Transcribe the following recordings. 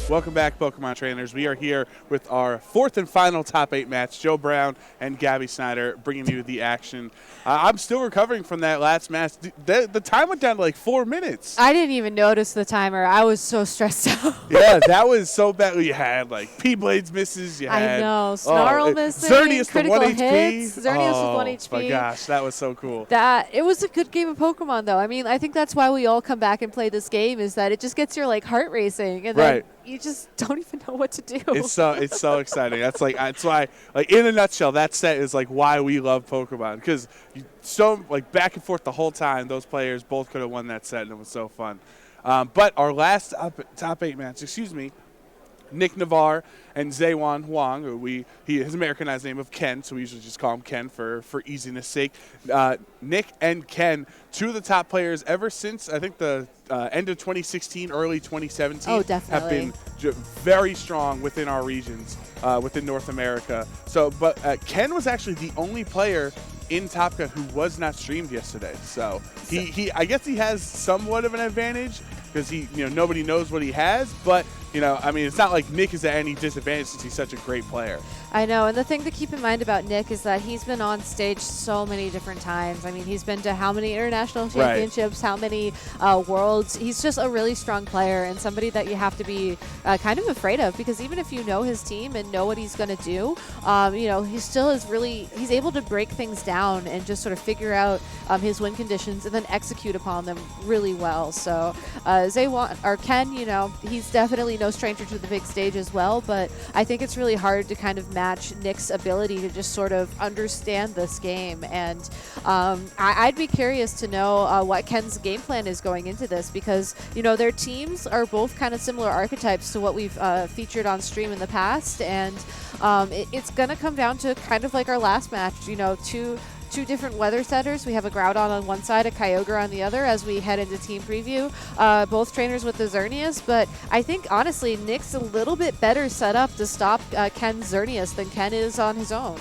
Welcome back, Pokemon trainers. We are here with our fourth and final top 8 match. Joe Brown and Gabby Snyder bringing you the action. I'm still recovering from that last match. The time went down to like 4 minutes. I didn't even notice the timer. I was so stressed out. Yeah, that was so bad. You had like P-Blades misses. You had, I know. Snarl missing. Xerneas with critical 1 hits. HP. Xerneas with 1 HP. Oh my gosh, that was so cool. It was a good game of Pokemon, though. I mean, I think that's why we all come back and play this game, is that it just gets your like heart racing, and then you just don't even know what to do. It's so exciting. That's why, like, in a nutshell, that set is like why we love Pokemon, because so like back and forth the whole time. Those players both could have won that set, and it was so fun. But our last top 8 match, Nick Navarre and Zheyuan Huang, his Americanized name of Ken, so we usually just call him Ken for easiness sake. Nick and Ken, two of the top players ever since I think the end of 2016, early 2017. Oh, definitely. Have been very strong within our regions, within North America. So, but Ken was actually the only player in Top Gun who was not streamed yesterday. So I guess he has somewhat of an advantage because nobody knows what he has, but I mean, it's not like Nick is at any disadvantage since he's such a great player. I know, and the thing to keep in mind about Nick is that he's been on stage so many different times. I mean, he's been to how many international championships, how many worlds. He's just a really strong player and somebody that you have to be kind of afraid of, because even if you know his team and know what he's going to do, he still is he's able to break things down and just sort of figure out his win conditions and then execute upon them really well. So Ken, he's definitely no stranger to the big stage as well, but I think it's really hard to kind of match Nick's ability to just sort of understand this game. And I'd be curious to know what Ken's game plan is going into this, because their teams are both kind of similar archetypes to what we've featured on stream in the past, and it's going to come down to kind of like our last match, two different weather setters. We have a Groudon on one side, a Kyogre on the other, as we head into team preview. Both trainers with the Xerneas, but I think honestly Nick's a little bit better set up to stop Ken's Xerneas than Ken is on his own.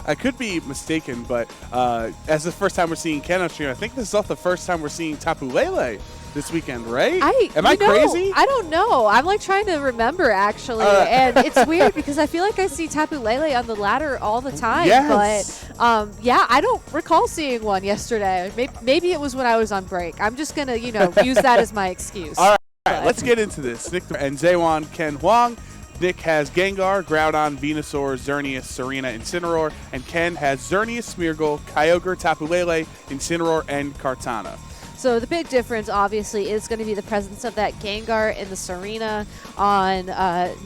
I could be mistaken, but as the first time we're seeing Ken on stream, I think this is also the first time we're seeing Tapu Lele this weekend, right? Am I crazy? I don't know. I'm like trying to remember actually, and it's weird because I feel like I see Tapu Lele on the ladder all the time. Yes. But I don't recall seeing one yesterday. Maybe it was when I was on break. I'm just gonna use that as my excuse. All right, let's get into this. Nick and Zheyuan, Ken, Huang. Nick has Gengar, Groudon, Venusaur, Xerneas, Serena, Incineroar, and Ken has Xerneas, Smeargle, Kyogre, Tapu Lele, Incineroar, and Kartana. So the big difference, obviously, is going to be the presence of that Gengar and the Serena on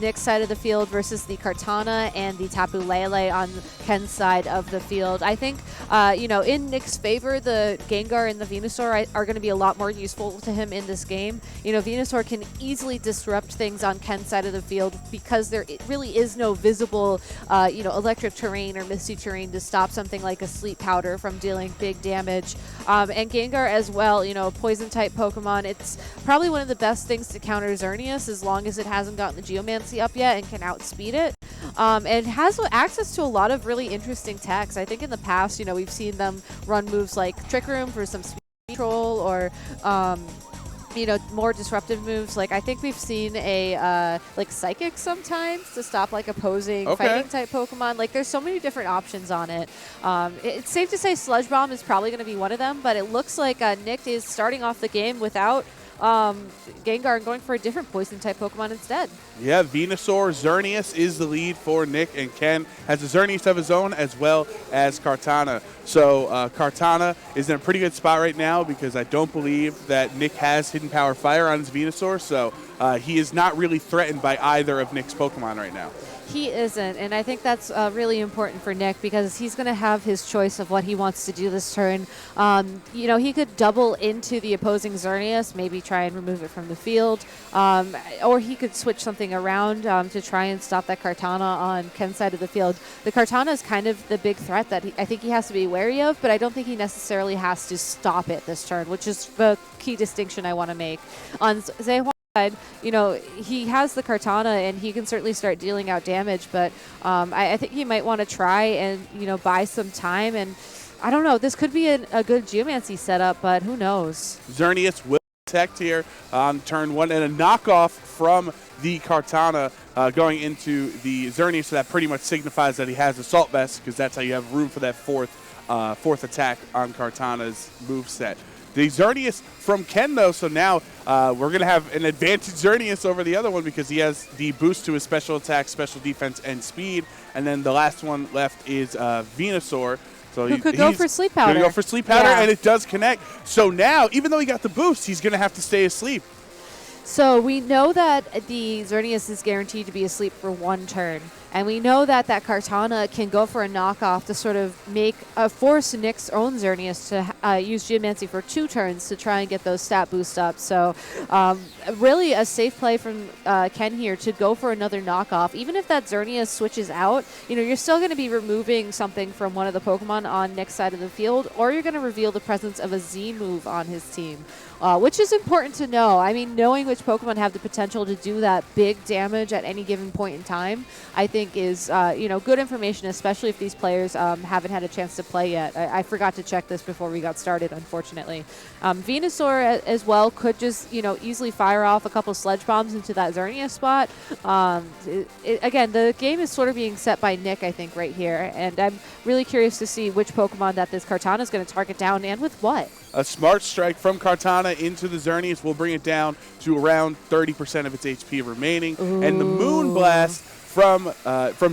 Nick's side of the field versus the Kartana and the Tapu Lele on Ken's side of the field. I think, in Nick's favor, the Gengar and the Venusaur are going to be a lot more useful to him in this game. Venusaur can easily disrupt things on Ken's side of the field because there really is no visible, electric terrain or misty terrain to stop something like a Sleep Powder from dealing big damage. And Gengar as well, poison-type Pokemon. It's probably one of the best things to counter Xerneas as long as it hasn't gotten the Geomancy up yet and can outspeed it. And it has access to a lot of really interesting techs. I think in the past, we've seen them run moves like Trick Room for some speed control, or more disruptive moves. Like I think we've seen a Psychic sometimes to stop like opposing fighting type Pokemon. Like there's so many different options on it. It's safe to say Sludge Bomb is probably going to be one of them, but it looks like Nick is starting off the game without Gengar and going for a different poison type Pokemon instead. Yeah, Venusaur, Xerneas is the lead for Nick, and Ken has a Xerneas of his own as well as Kartana. So Kartana is in a pretty good spot right now because I don't believe that Nick has Hidden Power Fire on his Venusaur, so he is not really threatened by either of Nick's Pokemon right now. He isn't, and I think that's really important for Nick because he's going to have his choice of what he wants to do this turn. He could double into the opposing Xerneas, maybe try and remove it from the field, or he could switch something around to try and stop that Kartana on Ken's side of the field. The Kartana is kind of the big threat that I think he has to be wary of, but I don't think he necessarily has to stop it this turn, which is the key distinction I want to make. On Zheyuan, he has the Kartana and he can certainly start dealing out damage, but I think he might want to try and, buy some time. And I don't know, this could be a good Geomancy setup, but who knows? Xerneas will protect here on turn 1, and a knockoff from the Kartana going into the Xerneas, so that pretty much signifies that he has Assault Vest, because that's how you have room for that fourth attack on Kartana's moveset. The Xerneas from Ken, though, so now we're going to have an advantage Xerneas over the other one because he has the boost to his special attack, special defense, and speed. And then the last one left is Venusaur. So who could go for Sleep Powder. Going to go for Sleep Powder, and it does connect. So now, even though he got the boost, he's going to have to stay asleep. So we know that the Xerneas is guaranteed to be asleep for 1 turn. And we know that Kartana can go for a knockoff to sort of force Nick's own Xerneas to use Geomancy for 2 turns to try and get those stat boosts up. So really a safe play from Ken here to go for another knockoff. Even if that Xerneas switches out, you're still going to be removing something from one of the Pokemon on Nick's side of the field, or you're going to reveal the presence of a Z move on his team. Which is important to know. I mean, knowing which Pokemon have the potential to do that big damage at any given point in time, I think is good information, especially if these players haven't had a chance to play yet. I forgot to check this before we got started, unfortunately. Venusaur as well could just easily fire off a couple Sledge Bombs into that Xerneas spot. Again, the game is sort of being set by Nick, I think, right here, and I'm really curious to see which Pokemon that this Kartana is going to target down and with what. A Smart Strike from Kartana into the Xerneas will bring it down to around 30% of its HP remaining. Ooh. And the Moonblast from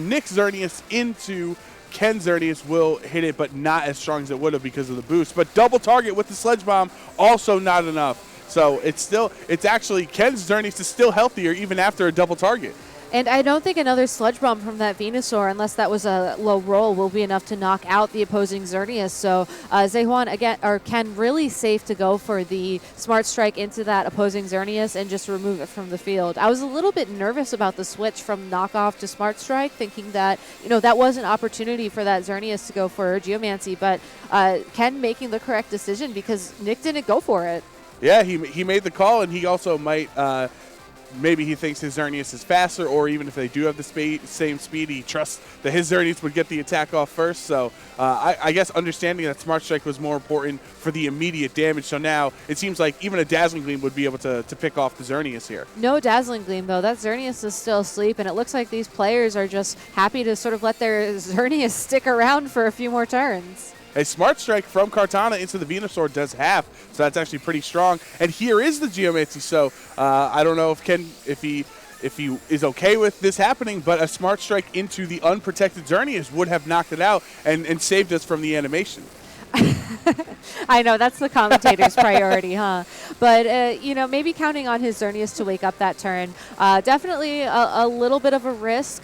Nick's Xerneas into Ken Xerneas will hit it, but not as strong as it would have because of the boost. But double target with the Sledge Bomb, also not enough. So it's actually Ken's Xerneas is still healthier even after a double target. And I don't think another Sludge Bomb from that Venusaur, unless that was a low roll, will be enough to knock out the opposing Xerneas. So Zheyuan again, or Ken, really safe to go for the Smart Strike into that opposing Xerneas and just remove it from the field. I was a little bit nervous about the switch from knockoff to Smart Strike, thinking that that was an opportunity for that Xerneas to go for Geomancy, but Ken making the correct decision because Nick didn't go for it. Yeah, he made the call, and he also might. Maybe he thinks his Xerneas is faster, or even if they do have the same speed, he trusts that his Xerneas would get the attack off first. So I guess understanding that Smart Strike was more important for the immediate damage. So now it seems like even a Dazzling Gleam would be able to pick off the Xerneas here. No Dazzling Gleam, though. That Xerneas is still asleep, and it looks like these players are just happy to sort of let their Xerneas stick around for a few more turns. A Smart Strike from Kartana into the Venusaur does half, so that's actually pretty strong. And here is the Geomancy, so I don't know if he is okay with this happening, but a Smart Strike into the unprotected Xerneas would have knocked it out and saved us from the animation. I know, that's the commentator's priority, huh? But, maybe counting on his Xerneas to wake up that turn. Definitely a little bit of a risk,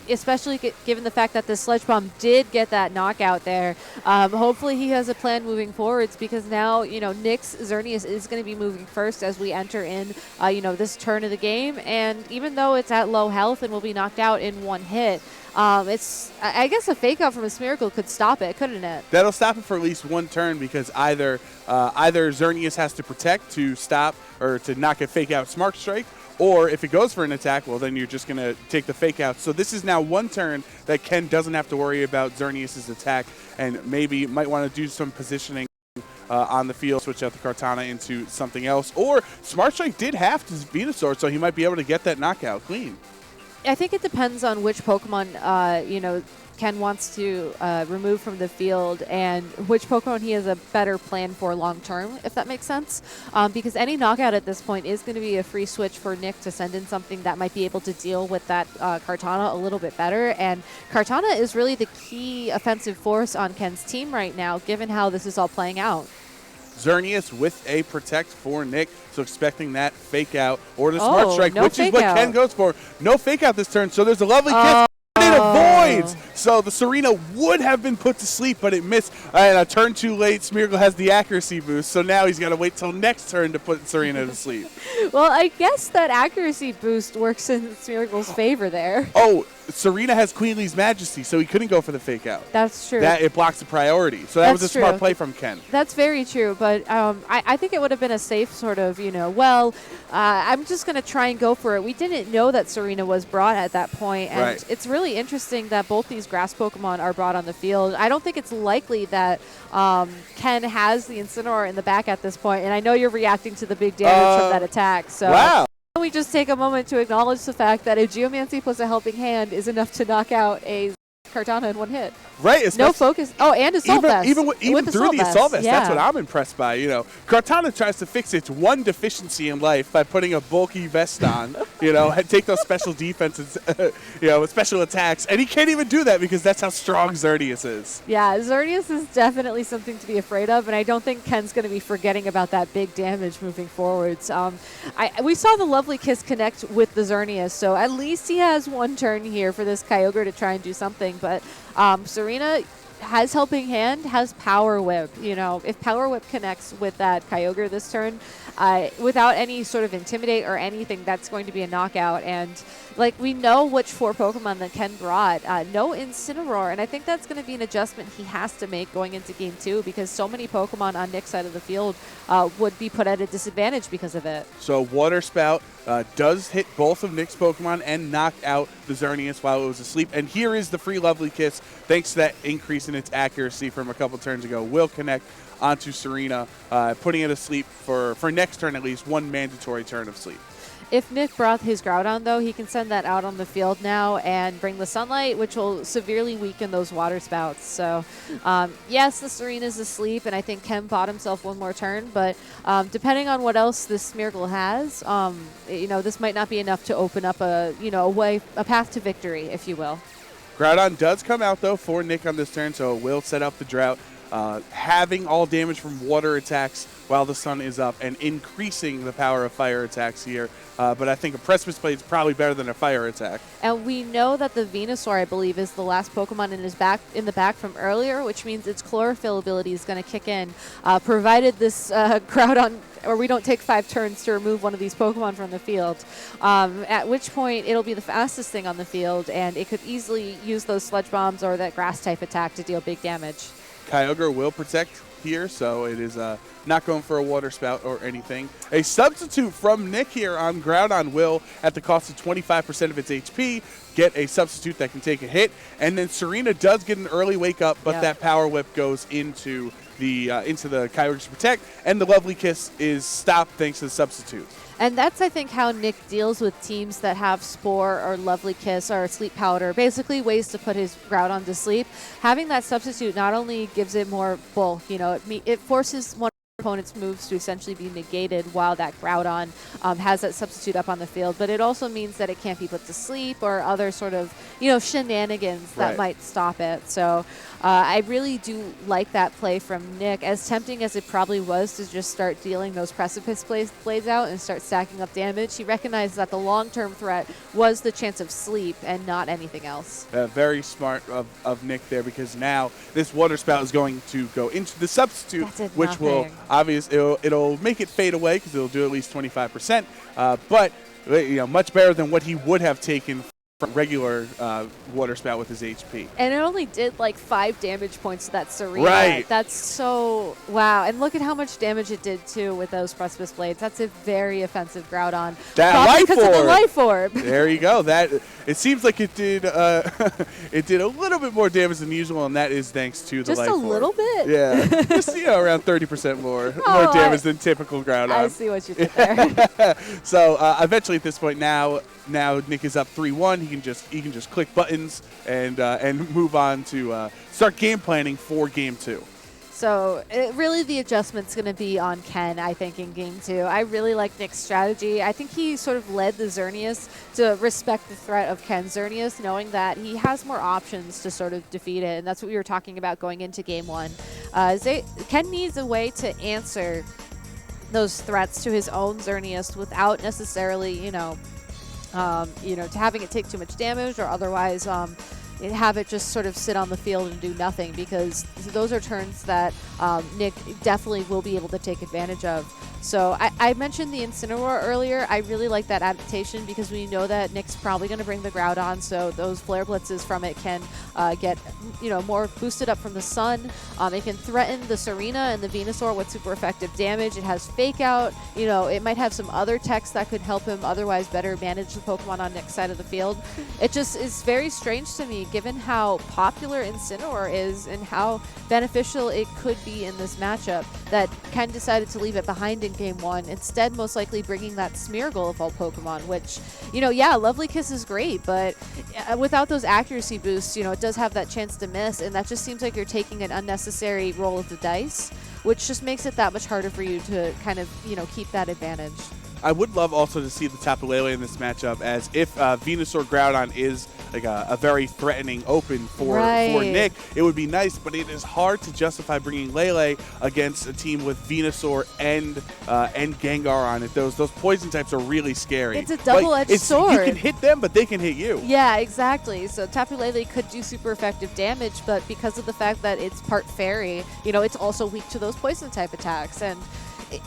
especially given the fact that the Sledge Bomb did get that knockout there. Hopefully he has a plan moving forwards because now, Nick's Xerneas is going to be moving first as we enter in, this turn of the game. And even though it's at low health and will be knocked out in 1 hit, I guess a Fake Out from a Smeargle could stop it, couldn't it? That'll stop it for at least 1 turn because either Xerneas has to protect to stop or to knock a Fake Out Smart Strike, or if it goes for an attack, well, then you're just going to take the Fake Out. So this is now 1 turn that Ken doesn't have to worry about Xerneas' attack and maybe might want to do some positioning on the field, switch out the Kartana into something else. Or Smart Strike did half to Venusaur, so he might be able to get that knockout clean. I think it depends on which Pokemon, Ken wants to remove from the field and which Pokemon he has a better plan for long term, if that makes sense. Because any knockout at this point is going to be a free switch for Nick to send in something that might be able to deal with that Kartana a little bit better. And Kartana is really the key offensive force on Ken's team right now, given how this is all playing out. Xerneas with a Protect for Nick, so expecting that Fake Out or the Smart Strike, which is what Ken goes for. No Fake Out this turn, so there's a lovely kiss. It avoids! So the Serena would have been put to sleep, but it missed. And a turn too late, Smeargle has the accuracy boost, so now he's got to wait till next turn to put Serena to sleep. Well, I guess that accuracy boost works in Smeargle's favor there. Oh, Serena has Queenly's Majesty, so he couldn't go for the fake out. That's true. That it blocks the priority. So that was a smart play from Ken. That's very true, but I think it would have been a safe sort of, I'm just going to try and go for it. We didn't know that Serena was brought at that point, and it's really interesting that both these grass Pokemon are brought on the field. I don't think it's likely that Ken has the Incineroar in the back at this point, and I know you're reacting to the big damage from that attack. So wow. We just take a moment to acknowledge the fact that a Geomancy plus a Helping Hand is enough to knock out a Kartana in one hit. Right. No focus. Oh, and Assault Vest. Even through the Assault Vest, yeah. That's what I'm impressed by. Kartana tries to fix its one deficiency in life by putting a bulky vest on, and take those special defenses, special attacks. And he can't even do that because that's how strong Xerneas is. Yeah, Xerneas is definitely something to be afraid of, and I don't think Ken's going to be forgetting about that big damage moving forwards. We saw the Lovely Kiss connect with the Xerneas, so at least he has one turn here for this Kyogre to try and do something. But Serena has Helping Hand, has Power Whip. If Power Whip connects with that Kyogre this turn, without any sort of Intimidate or anything, that's going to be a knockout. And we know which 4 Pokemon that Ken brought. No Incineroar, and I think that's going to be an adjustment he has to make going into Game 2 because so many Pokemon on Nick's side of the field would be put at a disadvantage because of it. So Water Spout does hit both of Nick's Pokemon and knock out the Xerneas while it was asleep. And here is the free Lovely Kiss, thanks to that increase in its accuracy from a couple turns ago, will connect onto Serena, putting it asleep for next turn at least, one mandatory turn of sleep. If Nick brought his Groudon, though, he can send that out on the field now and bring the Sunlight, which will severely weaken those Water Spouts. So, yes, the Serena's asleep, and I think Ken bought himself one more turn. But depending on what else this Smeargle has, this might not be enough to open up a path to victory, if you will. Groudon does come out, though, for Nick on this turn, so it will set up the drought. Having all damage from water attacks while the sun is up and increasing the power of fire attacks here. But I think a Precipice Blade is probably better than a fire attack. And we know that the Venusaur, I believe, is the last Pokemon in the back from earlier, which means its Chlorophyll ability is going to kick in, provided this Groudon, or we don't take 5 turns to remove one of these Pokemon from the field, at which point it'll be the fastest thing on the field, and it could easily use those Sludge Bombs or that Grass-type attack to deal big damage. Kyogre will protect here, so it is not going for a Water Spout or anything. A substitute from Nick here on Groudon will, at the cost of 25% of its HP, get a substitute that can take a hit. And then Serena does get an early wake up, but that Power Whip goes into the Kyogre to protect, and the Lovely Kiss is stopped thanks to the substitute. And that's, I think, how Nick deals with teams that have Spore or Lovely Kiss or Sleep Powder, basically ways to put his Groudon to sleep. Having that substitute not only gives it more bulk, it forces one opponent's moves to essentially be negated while that Groudon has that substitute up on the field, but it also means that it can't be put to sleep or other sort of, shenanigans that might stop it. So I really do like that play from Nick, as tempting as it probably was to just start dealing those Precipice Blades out and start stacking up damage. He recognized that the long-term threat was the chance of sleep and not anything else. Very smart of Nick there, because now this Water Spout is going to go into the substitute, which will it'll make it fade away because it'll do at least 25%, but much better than what he would have taken from regular Water Spout with his HP. And it only did 5 damage points to that Serena. Right. That's so wow. And look at how much damage it did too with those Precipice Blades. That's a very offensive Groudon. That Life Orb. Because of the Life Orb. There you go. It seems like it did it did a little bit more damage than usual, and that is thanks to the Life Orb. Just a little bit? Yeah. Just around 30% more damage than typical Groudon. I see what you did there. So eventually at this point now Nick is up 3-1. He can just click buttons and move on to start game planning for Game 2. So really the adjustment's going to be on Ken, I think, in Game 2. I really like Nick's strategy. I think he sort of led the Xerneas to respect the threat of Ken's Xerneas, knowing that he has more options to sort of defeat it, and that's what we were talking about going into Game 1. Ken needs a way to answer those threats to his own Xerneas without necessarily, to having it take too much damage or otherwise have it just sort of sit on the field and do nothing, because those are turns that Nick definitely will be able to take advantage of. So I mentioned the Incineroar earlier. I really like that adaptation because we know that Nick's probably going to bring the Groudon, so those Flare Blitzes from it can get more boosted up from the sun. It can threaten the Serena and the Venusaur with super effective damage. It has Fake Out. It might have some other techs that could help him otherwise better manage the Pokemon on Nick's side of the field. It just is very strange to me given how popular Incineroar is and how beneficial it could be in this matchup that Ken decided to leave it behind in Game 1, instead most likely bringing that Smeargle of all Pokemon, which, yeah, Lovely Kiss is great, but without those accuracy boosts, it does have that chance to miss, and that just seems like you're taking an unnecessary roll of the dice, which just makes it that much harder for you to kind of, keep that advantage. I would love also to see the Tapu Lele in this matchup, as if Venusaur Groudon is like a very threatening open for Nick, it would be nice, but it is hard to justify bringing Lele against a team with Venusaur and Gengar on it. Those poison types are really scary. It's a double-edged sword. You can hit them, but they can hit you. Yeah, exactly. So Tapu Lele could do super effective damage, but because of the fact that it's part fairy, it's also weak to those poison type attacks. And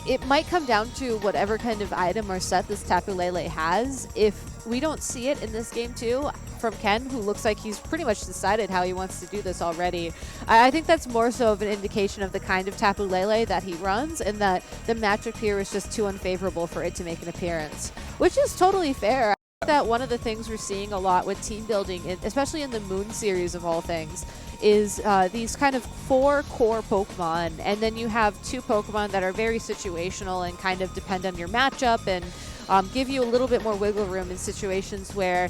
it might come down to whatever kind of item or set this Tapu Lele has. If we don't see it in this game too from Ken, who looks like he's pretty much decided how he wants to do this already, I think that's more so of an indication of the kind of Tapu Lele that he runs, and that the matchup here is just too unfavorable for it to make an appearance, which is totally fair. I think that one of the things we're seeing a lot with team building, especially in the Moon series of all things, is these kind of 4 core Pokemon, and then you have 2 Pokemon that are very situational and kind of depend on your matchup and give you a little bit more wiggle room in situations where,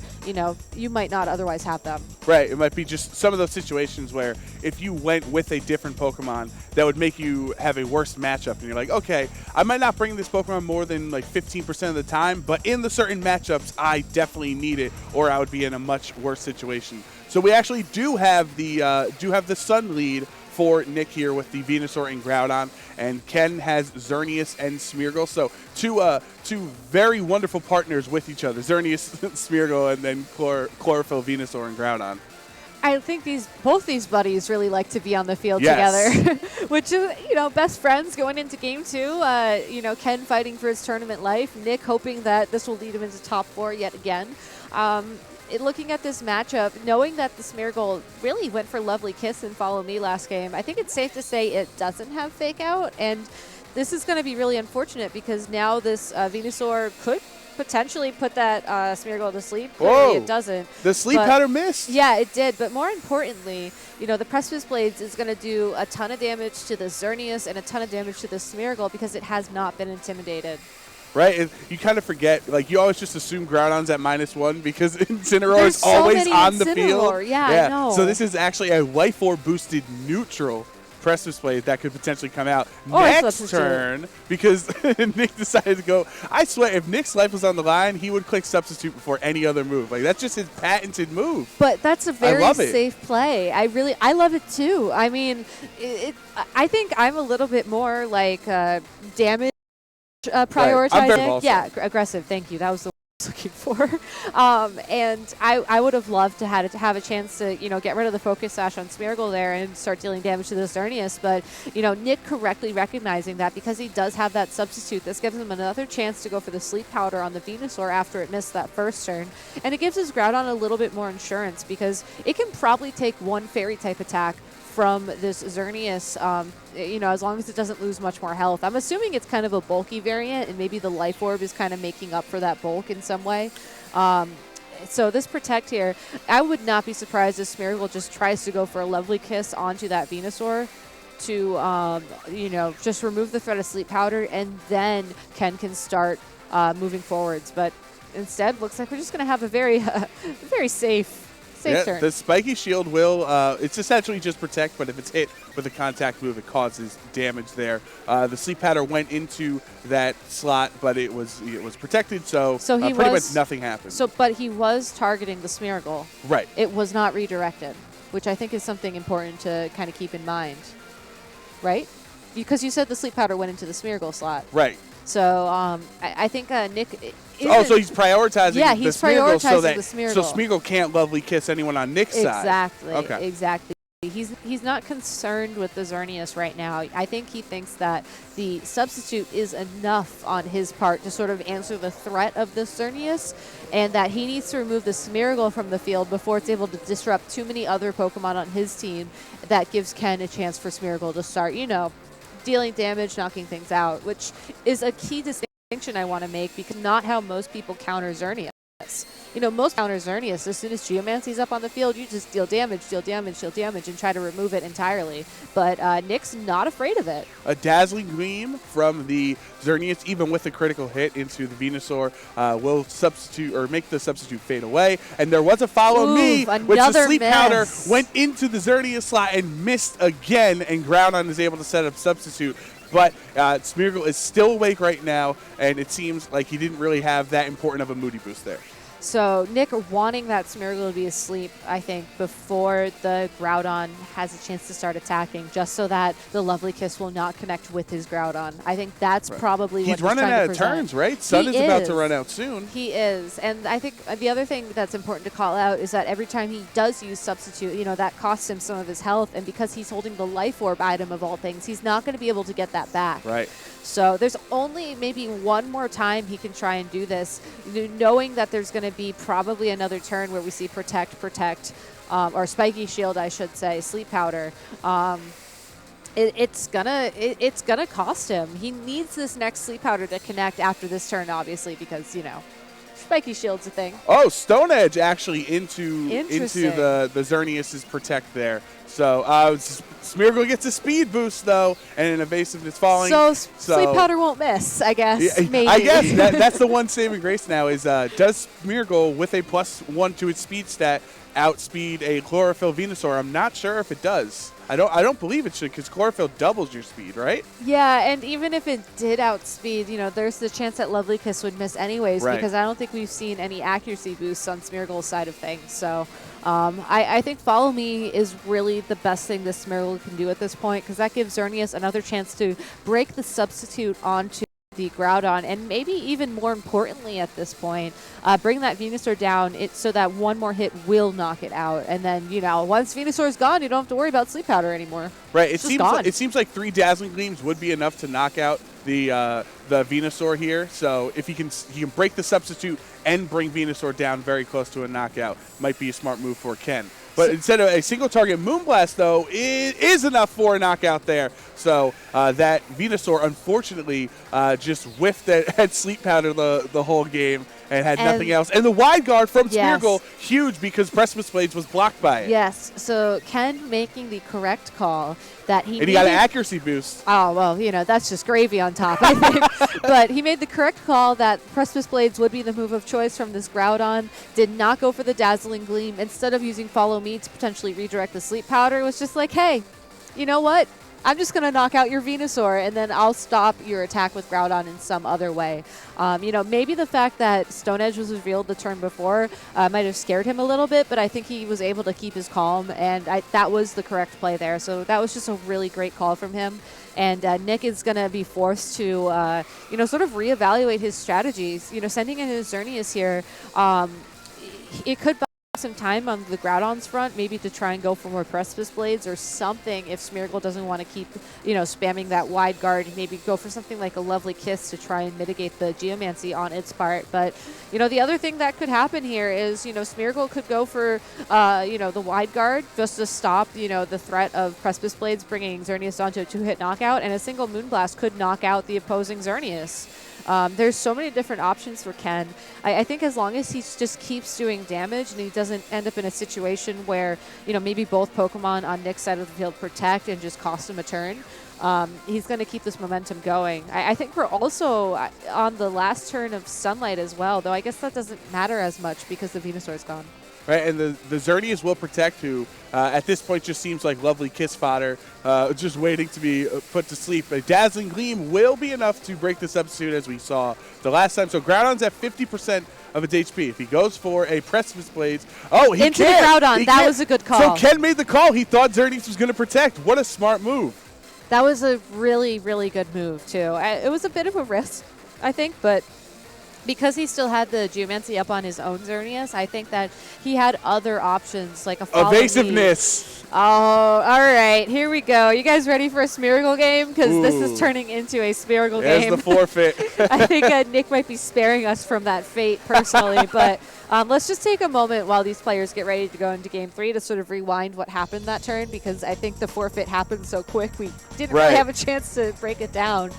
you might not otherwise have them. Right. It might be just some of those situations where if you went with a different Pokemon, that would make you have a worse matchup. And you're like, okay, I might not bring this Pokemon more than like 15% of the time, but in the certain matchups, I definitely need it, or I would be in a much worse situation. So we actually do have the Sun lead for Nick here with the Venusaur and Groudon, and Ken has Xerneas and Smeargle. So two very wonderful partners with each other, Xerneas, Smeargle, and then Chlorophyll, Venusaur, and Groudon. I think both these buddies really like to be on the field together, which is, best friends going into Game 2. Ken fighting for his tournament life, Nick hoping that this will lead him into top 4 yet again. Looking at this matchup, knowing that the Smeargle really went for Lovely Kiss and Follow Me last game, I think it's safe to say it doesn't have Fake Out, and this is going to be really unfortunate because now this Venusaur could potentially put that Smeargle to sleep. Clearly it doesn't. The sleep powder missed. Yeah, it did. But more importantly, the Precipice Blades is going to do a ton of damage to the Xerneas and a ton of damage to the Smeargle because it has not been intimidated. Right, and you kind of forget, like, you always just assume Groudon's at -1 because Incineroar is always on the field. Yeah, I know. So this is actually a Life Orb boosted neutral Precipice Blade that could potentially come out next turn because Nick decided to go. I swear, if Nick's life was on the line, he would click Substitute before any other move. Like, that's just his patented move. But that's a very safe play. I love it too. I mean, I think I'm a little bit more like damage. Prioritizing, yeah, aggressive. Thank you. That was the word I was looking for. And I would have loved to have a chance to get rid of the Focus Sash on Smeargle there and start dealing damage to the Xerneas. But Nick correctly recognizing that because he does have that substitute, this gives him another chance to go for the Sleep Powder on the Venusaur after it missed that first turn, and it gives his Groudon a little bit more insurance because it can probably take one Fairy type attack from this Xerneas, as long as it doesn't lose much more health. I'm assuming it's kind of a bulky variant, and maybe the Life Orb is kind of making up for that bulk in some way. So this Protect here, I would not be surprised if Smeargle just tries to go for a Lovely Kiss onto that Venusaur to, just remove the threat of Sleep Powder, and then Ken can start moving forwards. But instead, looks like we're just going to have a very, very safe turn. The Spiky Shield will, it's essentially just Protect, but if it's hit with a contact move, it causes damage there. The Sleep Powder went into that slot, but it was protected, so pretty much nothing happened. But he was targeting the Smeargle. Right. It was not redirected, which I think is something important to kind of keep in mind. Right? Because you said the Sleep Powder went into the Smeargle slot. Right. So I think Nick... so he's prioritizing the Smeargle prioritizing the Smeargle. So Smeargle can't Lovely Kiss anyone on Nick's side. Exactly. Okay. Exactly. He's not concerned with the Xerneas right now. I think he thinks that the substitute is enough on his part to sort of answer the threat of the Xerneas, and that he needs to remove the Smeargle from the field before it's able to disrupt too many other Pokemon on his team. That gives Ken a chance for Smeargle to start, dealing damage, knocking things out, which is a key distinction I want to make, because not how most people counter Xerneas. Most counter Xerneas, as soon as Geomancy's up on the field, you just deal damage, and try to remove it entirely. But Nick's not afraid of it. A Dazzling Gleam from the Xerneas, even with a critical hit into the Venusaur, will substitute or make the substitute fade away. And there was a Follow Me, which the Sleep Powder went into the Xerneas slot and missed again, and Groudon is able to set up substitute. But Smeargle is still awake right now, and it seems like he didn't really have that important of a Moody boost there. So Nick wanting that Smeargle to be asleep, I think, before the Groudon has a chance to start attacking, just so that the Lovely Kiss will not connect with his Groudon. I think that's probably what he's running out of turns, right? Sun is about to run out soon. He is. And I think the other thing that's important to call out is that every time he does use Substitute, that costs him some of his health. And because he's holding the Life Orb item of all things, he's not going to be able to get that back. Right. So there's only maybe one more time he can try and do this, knowing that there's going to be probably another turn where we see Protect, or Spiky Shield, I should say, Sleep Powder. It's gonna cost him. He needs this next Sleep Powder to connect after this turn, obviously, because Spiky Shield's a thing. Oh, Stone Edge actually into the Xerneas' Protect there. So Smeargle gets a speed boost, though, and an Evasiveness falling. So Sleep Powder won't miss, I guess. Maybe. I guess that's the one saving grace now is does Smeargle, with a +1 to its speed stat, outspeed a Chlorophyll Venusaur? I'm not sure if it does. I don't believe it should, because Chlorophyll doubles your speed, right? Yeah, and even if it did outspeed, there's the chance that Lovely Kiss would miss anyways, because I don't think we've seen any accuracy boosts on Smeargle's side of things. So I think Follow Me is really the best thing this Smeargle can do at this point, because that gives Xerneas another chance to break the substitute onto the Groudon, and maybe even more importantly at this point, bring that Venusaur down so that one more hit will knock it out. And then, once Venusaur's gone, you don't have to worry about Sleep Powder anymore. Right. It seems like 3 Dazzling Gleams would be enough to knock out the Venusaur here. So if he can break the substitute and bring Venusaur down very close to a knockout, might be a smart move for Ken. But instead of a single target Moonblast, though, it is enough for a knockout there. So that Venusaur, unfortunately, just whiffed at Sleep Powder the whole game and had nothing else. And the Wide Guard from Smeargle, huge, because Precipice Blades was blocked by it. Yes, so Ken making the correct call that he got an accuracy boost. Oh, well, that's just gravy on top, I think. But he made the correct call that Precipice Blades would be the move of choice from this Groudon, did not go for the Dazzling Gleam. Instead of using Follow Me to potentially redirect the Sleep Powder, it was just like, hey, you know what? I'm just going to knock out your Venusaur, and then I'll stop your attack with Groudon in some other way. Maybe the fact that Stone Edge was revealed the turn before might have scared him a little bit, but I think he was able to keep his calm, and that was the correct play there. So that was just a really great call from him. And Nick is going to be forced to, sort of reevaluate his strategies. Sending in his Xerneas here, it could some time on the Groudon's front, maybe to try and go for more Precipice Blades or something if Smeargle doesn't want to keep, spamming that Wide Guard. Maybe go for something like a Lovely Kiss to try and mitigate the Geomancy on its part. But, the other thing that could happen here is, Smeargle could go for, the Wide Guard just to stop, the threat of Precipice Blades bringing Xerneas onto a 2-hit knockout, and a single Moonblast could knock out the opposing Xerneas. There's so many different options for Ken. I think as long as he just keeps doing damage and he doesn't end up in a situation where, maybe both Pokemon on Nick's side of the field protect and just cost him a turn, he's going to keep this momentum going. I think we're also on the last turn of Sunlight as well, though I guess that doesn't matter as much because the Venusaur's gone. Right, and the Xerneas will protect, who at this point just seems like Lovely Kiss fodder, just waiting to be put to sleep. A Dazzling Gleam will be enough to break the substitute, as we saw the last time. So Groudon's at 50% of its HP. If he goes for a Precipice Blades, he into the Groudon. That was a good call. So Ken made the call. He thought Xerneas was going to protect. What a smart move. That was a really, really good move, too. It was a bit of a risk, I think, but because he still had the Geomancy up on his own Xerneas, I think that he had other options, like a follow Evasiveness. Oh, all right. Here we go. You guys ready for a Smeargle game? Because this is turning into a Smeargle game. There's the forfeit. I think Nick might be sparing us from that fate personally. But let's just take a moment while these players get ready to go into Game 3 to sort of rewind what happened that turn, because I think the forfeit happened so quick we didn't really have a chance to break it down.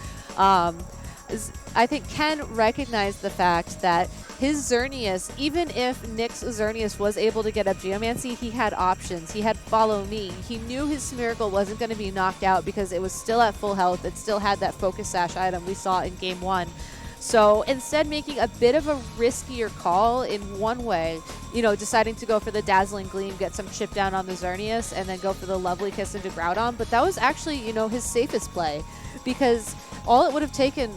I think Ken recognized the fact that his Xerneas, even if Nick's Xerneas was able to get up Geomancy, he had options. He had Follow Me. He knew his Smeargle wasn't going to be knocked out because it was still at full health. It still had that Focus Sash item we saw in Game 1. So instead making a bit of a riskier call in one way, you know, deciding to go for the Dazzling Gleam, get some chip down on the Xerneas, and then go for the Lovely Kiss into Groudon. But that was actually, you know, his safest play, because all it would have taken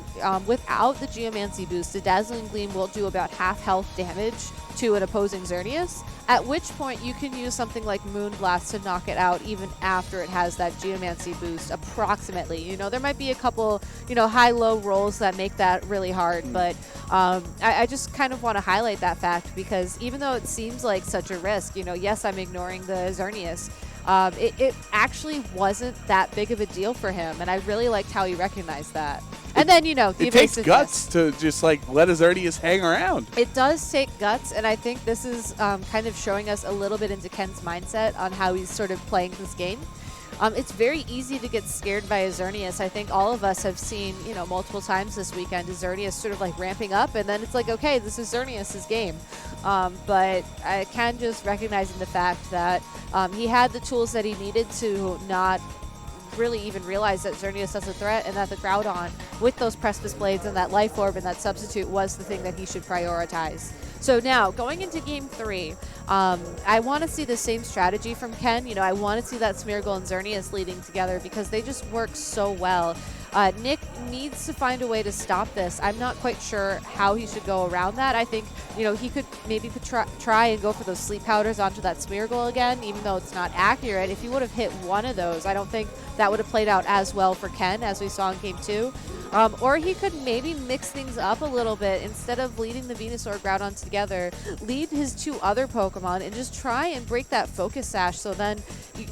without the Geomancy boost, the Dazzling Gleam will do about half health damage to an opposing Xerneas, at which point you can use something like Moonblast to knock it out even after it has that Geomancy boost, approximately. You know, there might be a couple, you know, high-low rolls that make that really hard, but I just kind of want to highlight that fact, because even though it seems like such a risk, you know, yes, I'm ignoring the Xerneas, it actually wasn't that big of a deal for him, and I really liked how he recognized that. And then, you know, the it takes guts to just, like, let his Xerneas hang around. It does take guts, and I think this is kind of showing us a little bit into Ken's mindset on how he's sort of playing this game. It's very easy to get scared by a Xerneas. I think all of us have seen, you know, multiple times this weekend, a Xerneas sort of like ramping up, and then it's like, okay, this is Xerneas' game. But I can just recognizing the fact that he had the tools that he needed to not really even realize that Xerneas was a threat, and that the Groudon with those Precipice Blades and that Life Orb and that Substitute was the thing that he should prioritize. So now, going into Game 3, I want to see the same strategy from Ken. You know, I want to see that Smeargle and Xerneas leading together because they just work so well. Nick needs to find a way to stop this. I'm not quite sure how he should go around that. I think, you know, he could maybe try and go for those Sleep Powders onto that Smeargle again, even though it's not accurate. If he would have hit one of those, I don't think that would have played out as well for Ken as we saw in Game 2. Or he could maybe mix things up a little bit. Instead of leading the Venusaur Groudon together, lead his two other Pokemon and just try and break that Focus Sash. So then,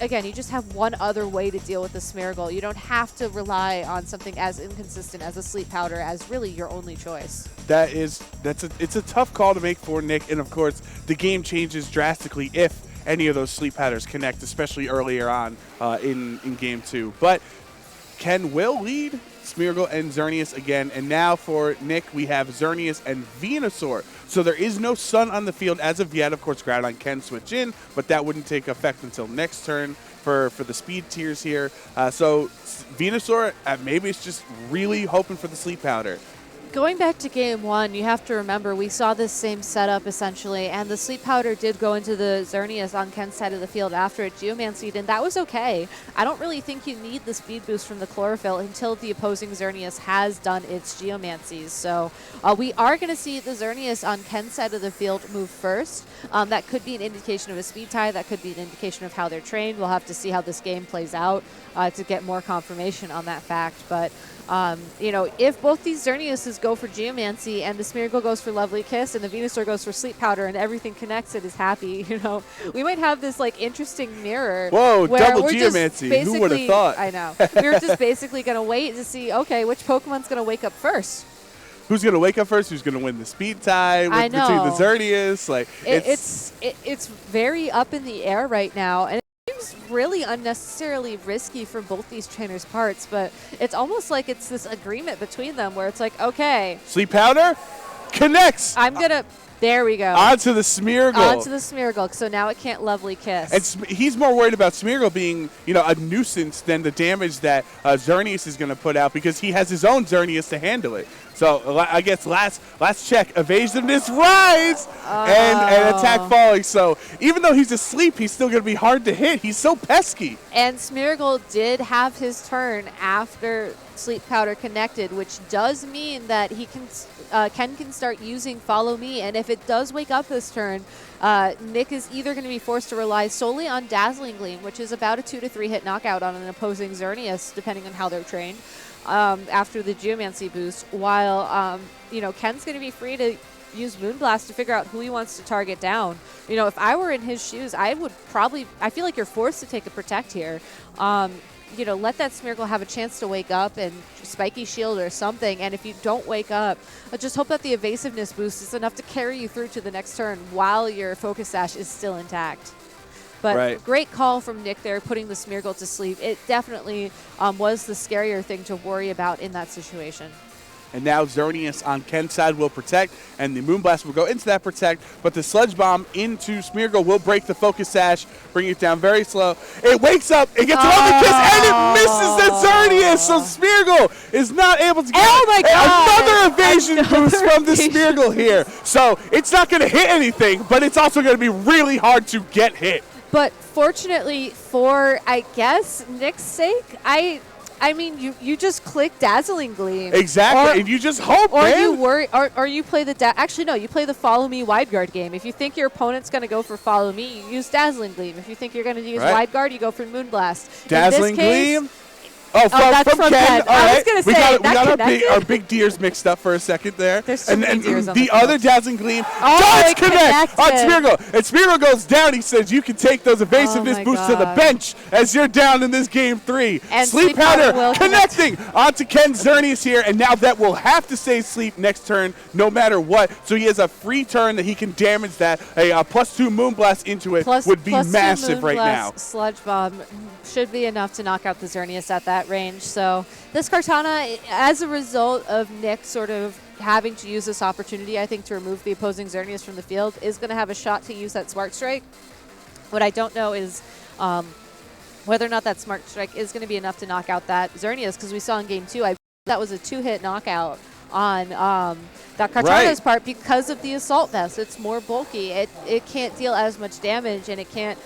again, you just have one other way to deal with the Smeargle. You don't have to rely on something as inconsistent as a Sleep Powder as really your only choice. It's a tough call to make for Nick, and of course, the game changes drastically if any of those Sleep Powders connect, especially earlier on in Game 2. But Ken will lead Smeargle and Xerneas again, and now for Nick, we have Xerneas and Venusaur. So there is no Sun on the field as of yet. Of course, Groudon can switch in, but that wouldn't take effect until next turn for the speed tiers here. So Venusaur, maybe it's just really hoping for the Sleep Powder. Going back to Game 1, you have to remember we saw this same setup essentially, and the Sleep Powder did go into the Xerneas on Ken's side of the field after it Geomancied, and that was okay. I don't really think you need the speed boost from the Chlorophyll until the opposing Xerneas has done its Geomancies. So we are going to see the Xerneas on Ken's side of the field move first. That could be an indication of a speed tie. That could be an indication of how they're trained. We'll have to see how this game plays out to get more confirmation on that fact. But you know, if both these Xerneases go for Geomancy and the Smeargle goes for Lovely Kiss and the Venusaur goes for Sleep Powder and everything connects and is happy, you know, we might have this like interesting mirror. Whoa, double Geomancy. Who would have thought? I know. We're just basically going to wait to see, okay, which Pokemon's going to wake up first. Who's going to wake up first? Who's going to win the speed tie between the Xerneas? Like, it's very up in the air right now. And seems really unnecessarily risky for both these trainers' parts, but it's almost like it's this agreement between them where it's like, okay. Sleep Powder connects. There we go. Onto the Smeargle. Onto the Smeargle. So now it can't Lovely Kiss. And he's more worried about Smeargle being, you know, a nuisance than the damage that Xerneas is going to put out because he has his own Xerneas to handle it. So I guess last check, evasiveness rise and attack falling. So even though he's asleep, he's still going to be hard to hit. He's so pesky. And Smeargle did have his turn after Sleep Powder connected, which does mean that he can Ken can start using Follow Me, and if if it does wake up this turn, Nick is either going to be forced to rely solely on Dazzling Gleam, which is about a 2 to 3 hit knockout on an opposing Xerneas, depending on how they're trained, after the Geomancy boost, while Ken's going to be free to use Moonblast to figure out who he wants to target down. If I were in his shoes, I feel like you're forced to take a Protect here. Let that Smeargle have a chance to wake up and Spiky Shield or something. And if you don't wake up, just hope that the evasiveness boost is enough to carry you through to the next turn while your Focus Sash is still intact. But great call from Nick there, putting the Smeargle to sleep. It definitely was the scarier thing to worry about in that situation. And now Xerneas on Ken's side will Protect, and the Moonblast will go into that Protect, but the Sludge Bomb into Smeargle will break the Focus Sash, bring it down very slow. It wakes up, it gets another kiss, and it misses that Xerneas, so Smeargle is not able to get another evasion boost from the Smeargle here. So it's not going to hit anything, but it's also going to be really hard to get hit. But fortunately for, I guess, Nick's sake, I mean, you just click Dazzling Gleam. Exactly, and you just hope, man. You worry, or you play actually, no, you play the Follow Me Wide Guard game. If you think your opponent's going to go for Follow Me, you use Dazzling Gleam. If you think you're going to use Wide Guard, you go for Moonblast. Dazzling Gleam? That's from Ken. All right. I was going to say, we got our big deers mixed up for a second there. There's so many deers on the other Dazzling Gleam does connect on Smeargle. And Smeargle goes down. He says, you can take those evasiveness boosts to the bench as you're down in this game 3. And Sleep Powder connecting onto Ken Xerneas here. And now that will have to stay sleep next turn no matter what. So he has a free turn that he can damage that. A +2 Moonblast into it would be massive right now. Sludge Bomb should be enough to knock out the Xerneas at that range. So this Kartana, as a result of Nick sort of having to use this opportunity, I think, to remove the opposing Xerneas from the field, is going to have a shot to use that Smart Strike. What I don't know is whether or not that Smart Strike is going to be enough to knock out that Xerneas, because we saw in Game 2, that was a 2-hit knockout on that Kartana's part because of the Assault Vest. It's more bulky. It can't deal as much damage, and it can't,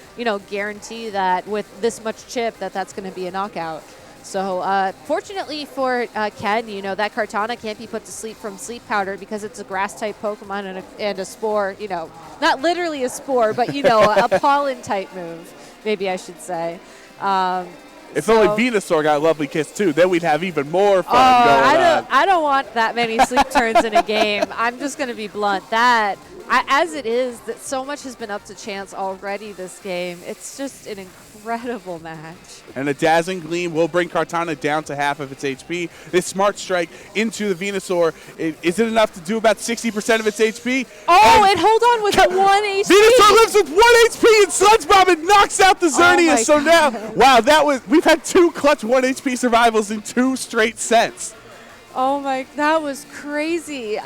guarantee that with this much chip that's going to be a knockout. So fortunately for Ken, that Kartana can't be put to sleep from Sleep Powder because it's a Grass-type Pokemon and a Spore, not literally a Spore, but, a Pollen-type move, maybe I should say. If only Venusaur got a lovely kiss too, then we'd have even more fun going on. I don't want that many sleep turns in a game. I'm just going to be blunt. As it is, that so much has been up to chance already this game. It's just an incredible match. And a Dazzling Gleam will bring Kartana down to half of its HP. This Smart Strike into the Venusaur, is it enough to do about 60% of its HP? Oh, and hold on with 1 HP. Venusaur lives with 1 HP and Sludge Bomb and knocks out the Xerneas. So now, wow, we've had 2 clutch 1 HP survivals in 2 straight sets. Oh my, that was crazy.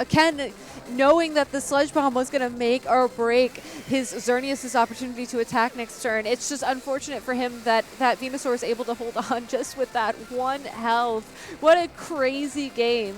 Ken, knowing that the Sludge Bomb was going to make or break his Xerneas' opportunity to attack next turn. It's just unfortunate for him that Venusaur is able to hold on just with that 1 health. What a crazy game.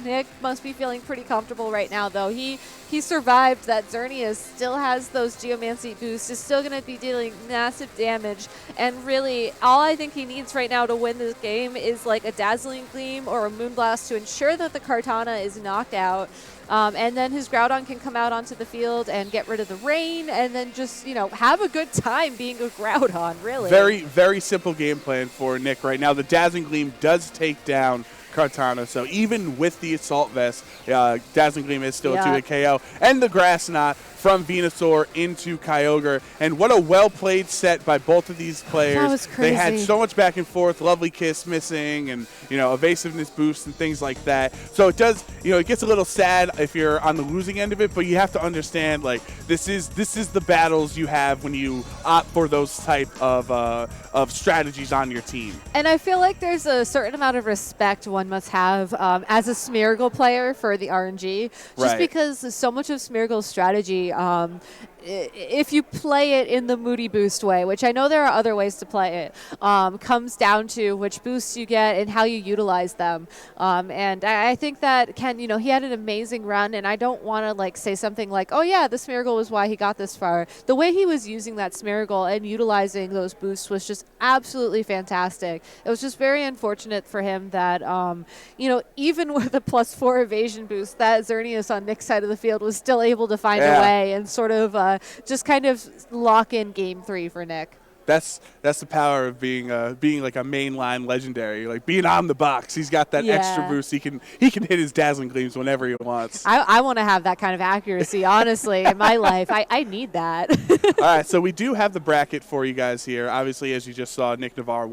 Nick must be feeling pretty comfortable right now, though. He survived that Xerneas, still has those Geomancy boosts, is still going to be dealing massive damage, and really all I think he needs right now to win this game is like a Dazzling Gleam or a Moonblast to ensure that the Kartana is knocked out. And then his Groudon can come out onto the field and get rid of the rain and then just, have a good time being a Groudon, really. Very, very simple game plan for Nick right now. The Dazzling Gleam does take down Kartana, so even with the Assault Vest, Dazzling Gleam is still a 2-hit KO. And the Grass Knot from Venusaur into Kyogre. And what a well-played set by both of these players. That was crazy. They had so much back and forth, lovely kiss missing, and, evasiveness boosts and things like that. So it does, it gets a little sad if you're on the losing end of it, but you have to understand, this is the battles you have when you opt for those type of strategies on your team. And I feel like there's a certain amount of respect one must have as a Smeargle player for the RNG, just because so much of Smeargle's strategy, if you play it in the Moody Boost way, which I know there are other ways to play it, comes down to which boosts you get and how you utilize them. And I think that Ken, he had an amazing run, and I don't want to say something like, oh yeah, the Smeargle was why he got this far. The way he was using that Smeargle and utilizing those boosts was just absolutely fantastic. It was just very unfortunate for him that even with a +4 evasion boost, that Xerneas on Nick's side of the field was still able to find a way and sort of just kind of lock in game 3 for Nick. That's the power of being like a mainline legendary, like being on the box. He's got that extra boost. He can hit his dazzling gleams whenever he wants. I want to have that kind of accuracy, honestly, in my life. I need that. All right, so we do have the bracket for you guys here. Obviously, as you just saw, Nick Navarre